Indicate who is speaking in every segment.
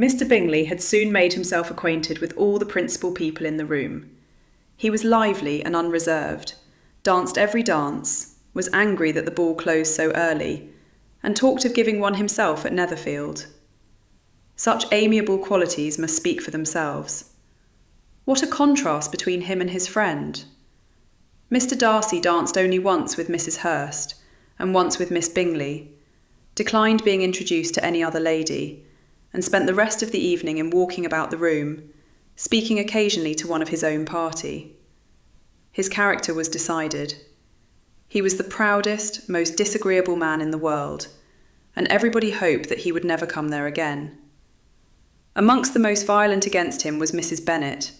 Speaker 1: Mr. Bingley had soon made himself acquainted with all the principal people in the room. He was lively and unreserved, danced every dance, was angry that the ball closed so early, and talked of giving one himself at Netherfield. Such amiable qualities must speak for themselves. What a contrast between him and his friend! Mr. Darcy danced only once with Mrs. Hurst, and once with Miss Bingley, declined being introduced to any other lady, and spent the rest of the evening in walking about the room, speaking occasionally to one of his own party. His character was decided. He was the proudest, most disagreeable man in the world, and everybody hoped that he would never come there again. Amongst the most violent against him was Mrs. Bennet,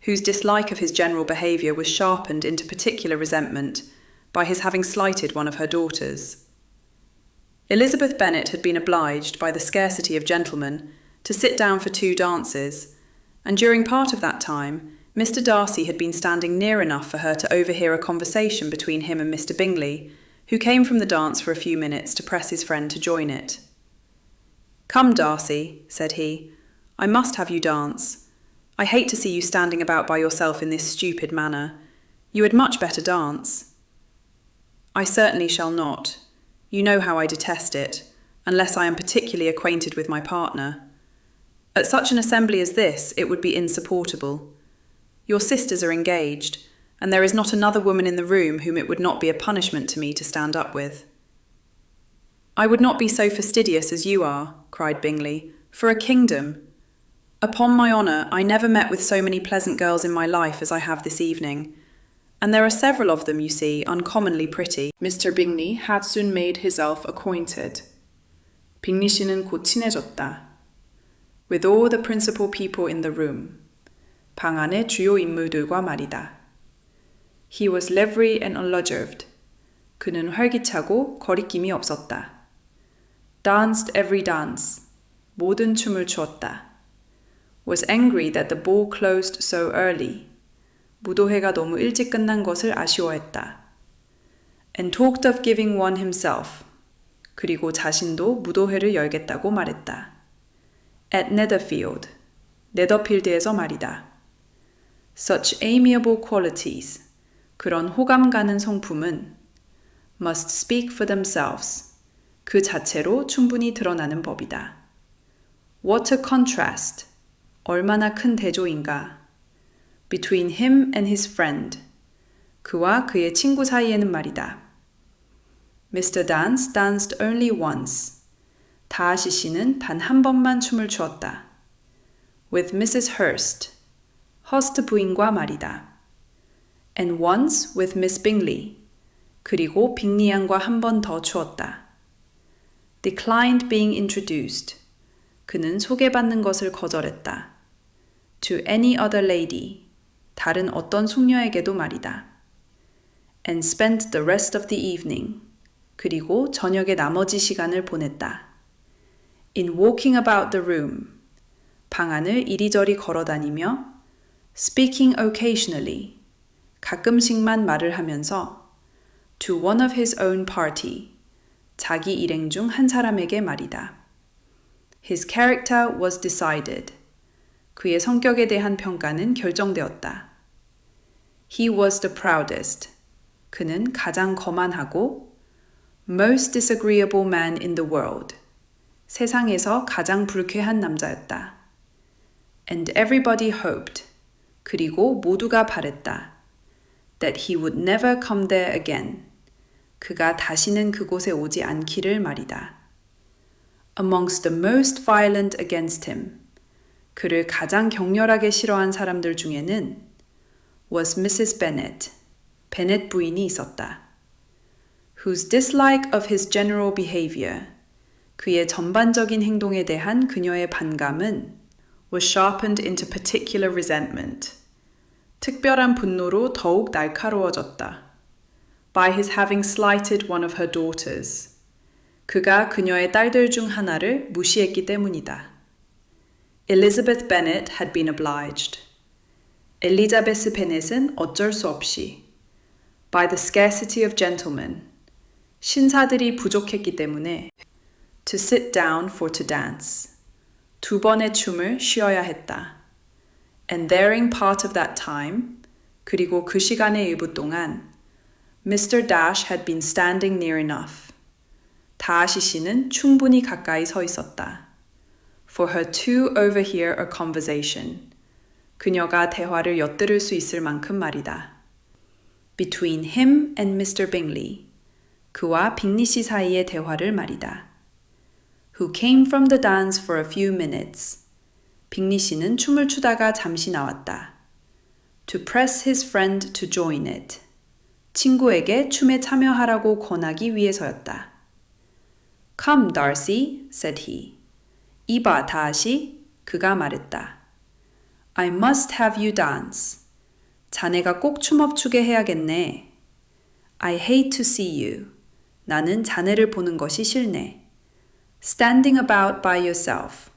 Speaker 1: whose dislike of his general behaviour was sharpened into particular resentment by his having slighted one of her daughters. Elizabeth Bennet had been obliged, by the scarcity of gentlemen, to sit down for 2 dances, and during part of that time Mr. Darcy had been standing near enough for her to overhear a conversation between him and Mr. Bingley, who came from the dance for a few minutes to press his friend to join it. "Come, Darcy," said he, "I must have you dance. I hate to see you standing about by yourself in this stupid manner. You had much better dance." "I certainly shall not. You know how I detest it, unless I am particularly acquainted with my partner. At such an assembly as this, it would be insupportable. Your sisters are engaged, and there is not another woman in the room whom it would not be a punishment to me to stand up with." "I would not be so fastidious as you are," cried Bingley, "for a kingdom. Upon my honour, I never met with so many pleasant girls in my life as I have this evening, and there are several of them, you see, uncommonly pretty."
Speaker 2: Mr. Bingley had soon made himself acquainted. 빅리 씨는 곧 친해졌다. With all the principal people in the room. 방 안의 주요 인물들과 말이다. He was lively and unreserved. 그는 활기차고 거리낌이 없었다. Danced every dance. 모든 춤을 추었다. Was angry that the ball closed so early. 무도회가 너무 일찍 끝난 것을 아쉬워했다. And talked of giving one himself. 그리고 자신도 무도회를 열겠다고 말했다. At Netherfield. 네더필드에서 말이다. Such amiable qualities. 그런 호감 가는 성품은 must speak for themselves. 그 자체로 충분히 드러나는 법이다. What a contrast. 얼마나 큰 대조인가. Between him and his friend. 그와 그의 친구 사이에는 말이다. Mr. Dance danced only once. 다하시 씨는 단 한 번만 춤을 추었다. With Mrs. Hurst. 허스트 부인과 말이다. And once with Miss Bingley. 그리고 빅리 양과 한 번 더 추었다. Declined being introduced. 그는 소개받는 것을 거절했다. To any other lady. 다른 어떤 숙녀에게도 말이다. And spent the rest of the evening. 그리고 저녁의 나머지 시간을 보냈다. In walking about the room. 방 안을 이리저리 걸어다니며 speaking occasionally. 가끔씩만 말을 하면서 to one of his own party. 자기 일행 중 한 사람에게 말이다. His character was decided. 그의 성격에 대한 평가는 결정되었다. He was the proudest. 그는 가장 거만하고 most disagreeable man in the world. 세상에서 가장 불쾌한 남자였다. And everybody hoped. 그리고 모두가 바랬다. That he would never come there again. 그가 다시는 그곳에 오지 않기를 말이다. Amongst the most violent against him. 그를 가장 격렬하게 싫어한 사람들 중에는 was Mrs. Bennet. 베넷 부인이 있었다. Whose dislike of his general behavior. 그의 전반적인 행동에 대한 그녀의 반감은 was sharpened into particular resentment. 특별한 분노로 더욱 날카로워졌다. By his having slighted one of her daughters. 그가 그녀의 딸들 중 하나를 무시했기 때문이다. Elizabeth Bennet had been obliged. 엘리자베스 베넷은 어쩔 수 없이. By the scarcity of gentlemen. 신사들이 부족했기 때문에. To sit down for to dance. 두 번의 춤을 쉬어야 했다. And during part of that time, 그리고 그 시간의 일부 동안 Mr. Dash had been standing near enough. 다하시 씨는 충분히 가까이 서 있었다. For her to overhear a conversation. 그녀가 대화를 엿들을 수 있을 만큼 말이다. Between him and Mr. Bingley. 그와 빅리 씨 사이의 대화를 말이다. Who came from the dance for a few minutes. 빅리 씨는 춤을 추다가 잠시 나왔다. To press his friend to join it. 친구에게 춤에 참여하라고 권하기 위해서였다. Come, Darcy, said he. 이봐, 다하시, 그가 말했다. I must have you dance. 자네가 꼭 춤업추게 해야겠네. I hate to see you. 나는 자네를 보는 것이 싫네. Standing about by yourself.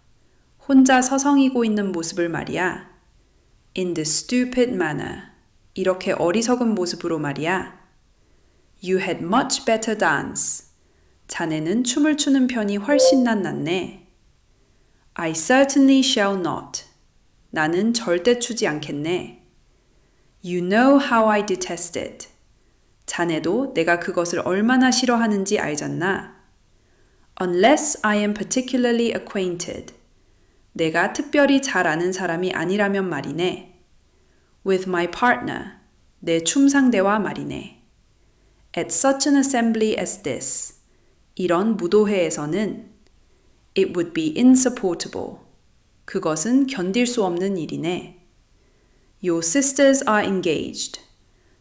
Speaker 2: 혼자 서성이고 있는 모습을 말이야. In this stupid manner. 이렇게 어리석은 모습으로 말이야. You had much better dance. 자네는 춤을 추는 편이 훨씬 낫네. I certainly shall not. 나는 절대 추지 않겠네. You know how I detest it. 자네도 내가 그것을 얼마나 싫어하는지 알잖나. Unless I am particularly acquainted. 내가 특별히 잘 아는 사람이 아니라면 말이네. With my partner. 내 춤상대와 말이네. At such an assembly as this. 이런 무도회에서는 It would be insupportable. 그것은 견딜 수 없는 일이네. Your sisters are engaged.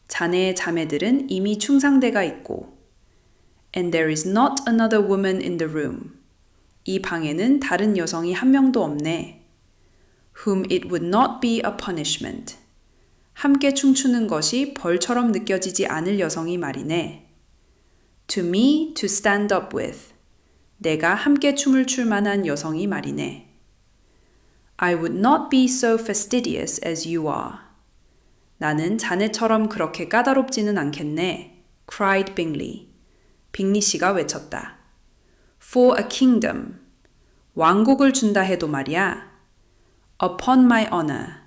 Speaker 2: 자네의 자매들은 이미 춤상대가 있고 And there is not another woman in the room. 이 방에는 다른 여성이 한 명도 없네. Whom it would not be a punishment. 함께 춤추는 것이 벌처럼 느껴지지 않을 여성이 말이네. To me to stand up with. 내가 함께 춤을 출 만한 여성이 말이네. I would not be so fastidious as you are. 나는 자네처럼 그렇게 까다롭지는 않겠네. cried Bingley. 빅리 씨가 외쳤다. For a kingdom. 왕국을 준다 해도 말이야. Upon my honor.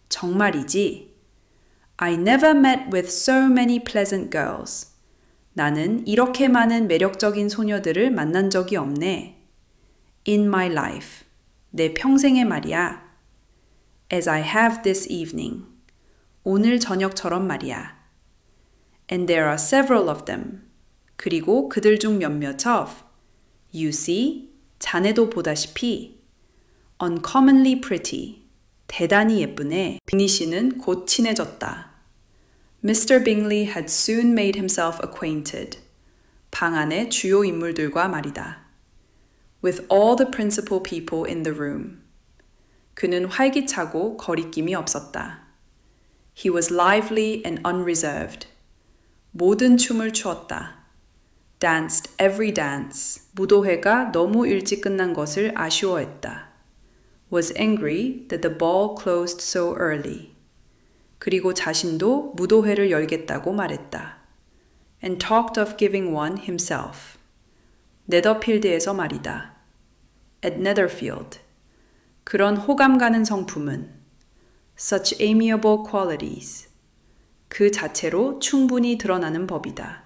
Speaker 2: 정말이지. I never met with so many pleasant girls. 나는 이렇게 많은 매력적인 소녀들을 만난 적이 없네. In my life. 내 평생에 말이야. As I have this evening. 오늘 저녁처럼 말이야. And there are several of them. 그리고 그들 중 몇몇of. You see, 자네도 보다시피. Uncommonly pretty. 대단히 예쁘네. 빅리 씨는 곧 친해졌다. Mr. Bingley had soon made himself acquainted. 방 안의 주요 인물들과 말이다. With all the principal people in the room. 그는 활기차고 거리낌이 없었다. He was lively and unreserved. 모든 춤을 추었다. Danced every dance. 무도회가 너무 일찍 끝난 것을 아쉬워했다. Was angry that the ball closed so early. 그리고 자신도 무도회를 열겠다고 말했다. And talked of giving one himself. 네더필드에서 말이다. At Netherfield. 그런 호감 가는 성품은 such amiable qualities. 그 자체로 충분히 드러나는 법이다.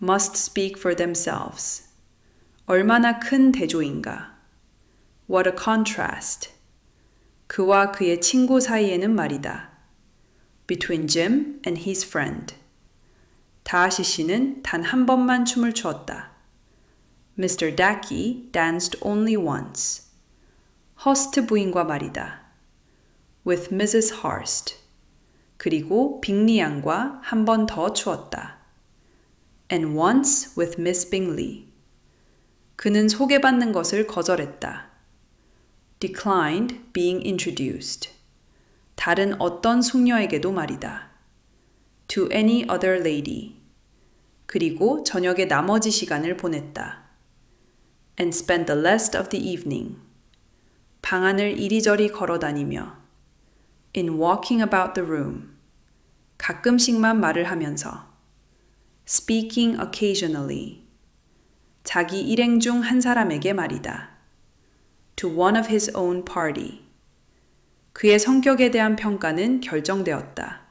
Speaker 2: Must speak for themselves. 얼마나 큰 대조인가. What a contrast. 그와 그의 친구 사이에는 말이다. Between Jim and his friend. 다하시 씨는 단 한 번만 춤을 추었다. Mr. Dackey danced only once. 허스트 부인과 말이다. With Mrs. Hurst. 그리고 빅리 양과 한 번 더 추었다. And once with Miss Bingley. 그는 소개받는 것을 거절했다. Declined being introduced. 다른 어떤 숙녀에게도 말이다. To any other lady. 그리고 저녁의 나머지 시간을 보냈다. And spent the rest of the evening. 방안을 이리저리 걸어다니며. In walking about the room. 가끔씩만 말을 하면서. Speaking occasionally. 자기 일행 중 한 사람에게 말이다. to one of his own party. 그의 성격에 대한 평가는 결정되었다.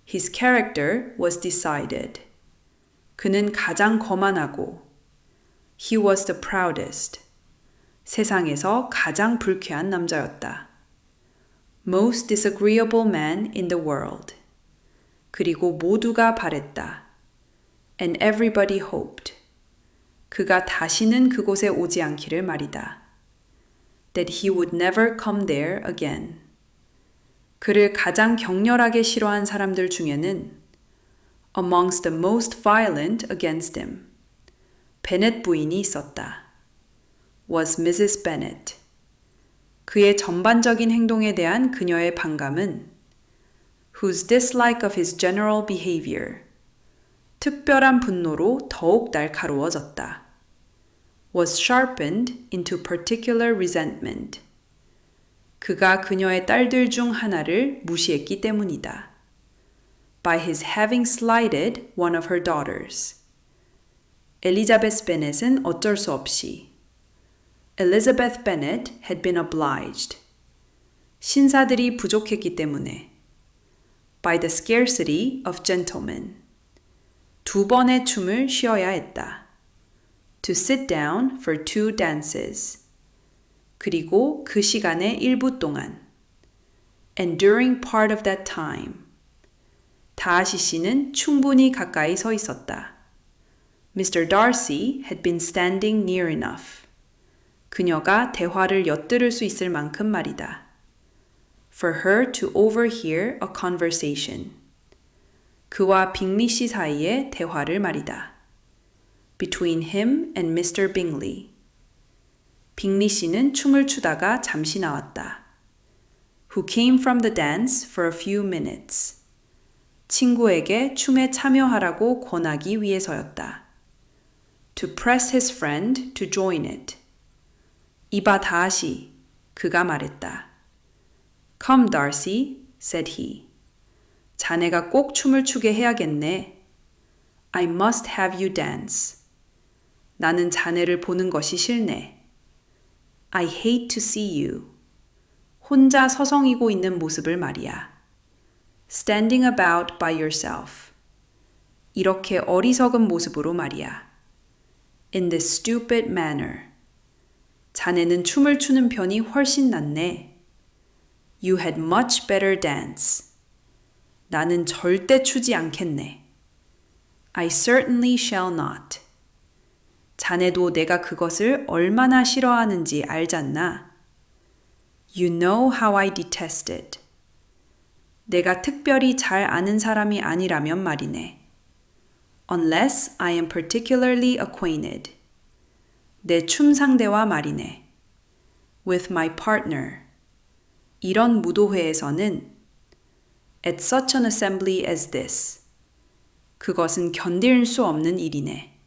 Speaker 2: His character was decided. 그는 가장 거만하고 He was the proudest. 세상에서 가장 불쾌한 남자였다. Most disagreeable man in the world. 그리고 모두가 바랬다. And everybody hoped. 그가 다시는 그곳에 오지 않기를 말이다. That he would never come there again. 그를 가장 격렬하게 싫어한 사람들 중에는 amongst the most violent against him. 베넷 부인이 있었다. Was Mrs. Bennet. 그의 전반적인 행동에 대한 그녀의 반감은 whose dislike of his general behavior. 특별한 분노로 더욱 날카로워졌다. Was sharpened into particular resentment. 그가 그녀의 딸들 중 하나를 무시했기 때문이다. By his having slighted one of her daughters. 엘리자베스 베넷은 어쩔 수 없이 Elizabeth Bennet had been obliged. 신사들이 부족했기 때문에 By the scarcity of gentlemen. 두 번의 춤을 쉬어야 했다. To sit down for 2 dances. 그리고 그 시간의 일부 동안 And during part of that time. 다하시 씨는 충분히 가까이 서 있었다. Mr. Darcy had been standing near enough. 그녀가 대화를 엿들을 수 있을 만큼 말이다. For her to overhear a conversation. 그와 빅리 씨 사이의 대화를 말이다. Between him and Mr. Bingley. 빅리 씨는 춤을 추다가 잠시 나왔다. Who came from the dance for a few minutes. 친구에게 춤에 참여하라고 권하기 위해서였다. To press his friend to join it. 이봐 다하시, 그가 말했다. Come, Darcy, said he. 자네가 꼭 춤을 추게 해야겠네. I must have you dance. 나는 자네를 보는 것이 싫네. I hate to see you. 혼자 서성이고 있는 모습을 말이야. Standing about by yourself. 이렇게 어리석은 모습으로 말이야. In this stupid manner. 자네는 춤을 추는 편이 훨씬 낫네. You had much better dance. 나는 절대 추지 않겠네. I certainly shall not. 자네도 내가 그것을 얼마나 싫어하는지 알잖나? You know how I detest it. 내가 특별히 잘 아는 사람이 아니라면 말이네. Unless I am particularly acquainted. 내 춤 상대와 말이네. With my partner. 이런 무도회에서는 At such an assembly as this. 그것은 견딜 수 없는 일이네.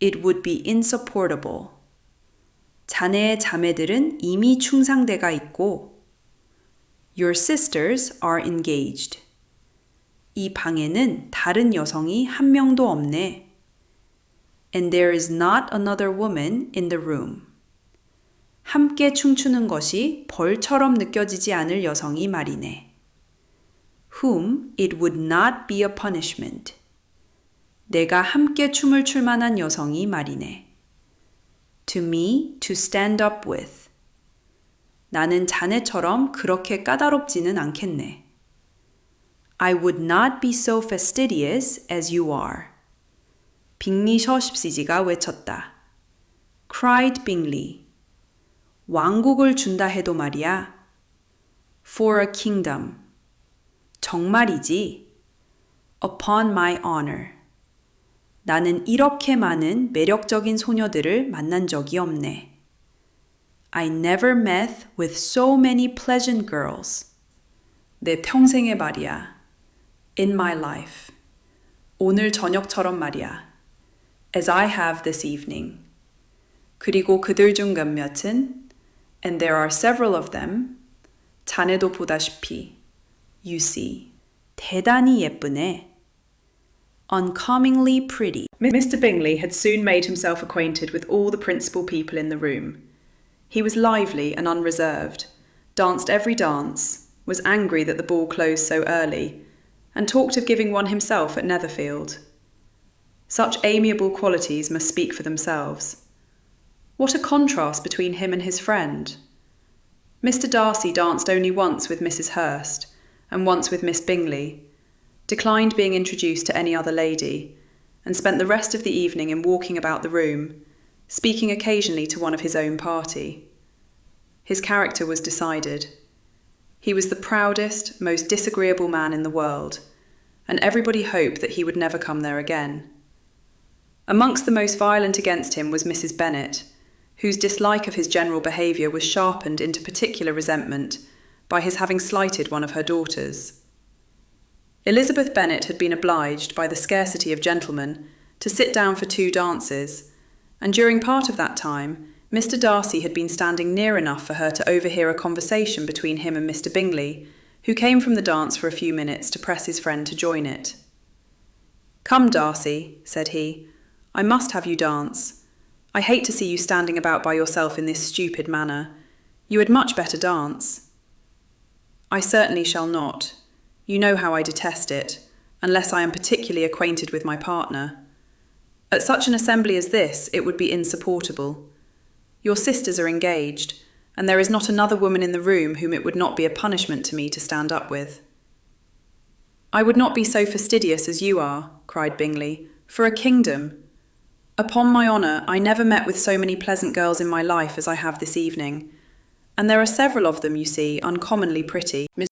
Speaker 2: It would be insupportable. 자네의 자매들은 이미 충상대가 있고 Your sisters are engaged. 이 방에는 다른 여성이 한 명도 없네. And there is not another woman in the room. 함께 춤추는 것이 벌처럼 느껴지지 않을 여성이 말이네. Whom it would not be a punishment. 내가 함께 춤을 출 만한 여성이 말이네. To me to stand up with. 나는 자네처럼 그렇게 까다롭지는 않겠네. I would not be so fastidious as you are. 빅리 셔십시지가 외쳤다. Cried Bingley. 왕국을 준다 해도 말이야. For a kingdom. 정말이지. Upon my honor. 나는 이렇게 많은 매력적인 소녀들을 만난 적이 없네. I never met with so many pleasant girls. 내 평생의 말이야. In my life. 오늘 저녁처럼 말이야. As I have this evening. 그리고 그들 중 몇몇은 And there are several of them. 자네도 보다시피 You see. 대단히 예쁘네. Uncommonly pretty.
Speaker 1: Mr. Bingley had soon made himself acquainted with all the principal people in the room. He was lively and unreserved, danced every dance, was angry that the ball closed so early, and talked of giving one himself at Netherfield. Such amiable qualities must speak for themselves. What a contrast between him and his friend! Mr. Darcy danced only once with Mrs. Hurst, and once with Miss Bingley, declined being introduced to any other lady, and spent the rest of the evening in walking about the room, speaking occasionally to one of his own party. His character was decided. He was the proudest, most disagreeable man in the world, and everybody hoped that he would never come there again. Amongst the most violent against him was Mrs. Bennet, whose dislike of his general behaviour was sharpened into particular resentment by his having slighted one of her daughters. Elizabeth Bennet had been obliged, by the scarcity of gentlemen, to sit down for 2 dances, and during part of that time Mr. Darcy had been standing near enough for her to overhear a conversation between him and Mr. Bingley, who came from the dance for a few minutes to press his friend to join it. "Come, Darcy," said he, "I must have you dance. I hate to see you standing about by yourself in this stupid manner. You had much better dance." "I certainly shall not. You know how I detest it, unless I am particularly acquainted with my partner. At such an assembly as this, it would be insupportable. Your sisters are engaged, and there is not another woman in the room whom it would not be a punishment to me to stand up with." "I would not be so fastidious as you are," cried Bingley, "for a kingdom. Upon my honour, I never met with so many pleasant girls in my life as I have this evening, and there are several of them, you see, uncommonly pretty."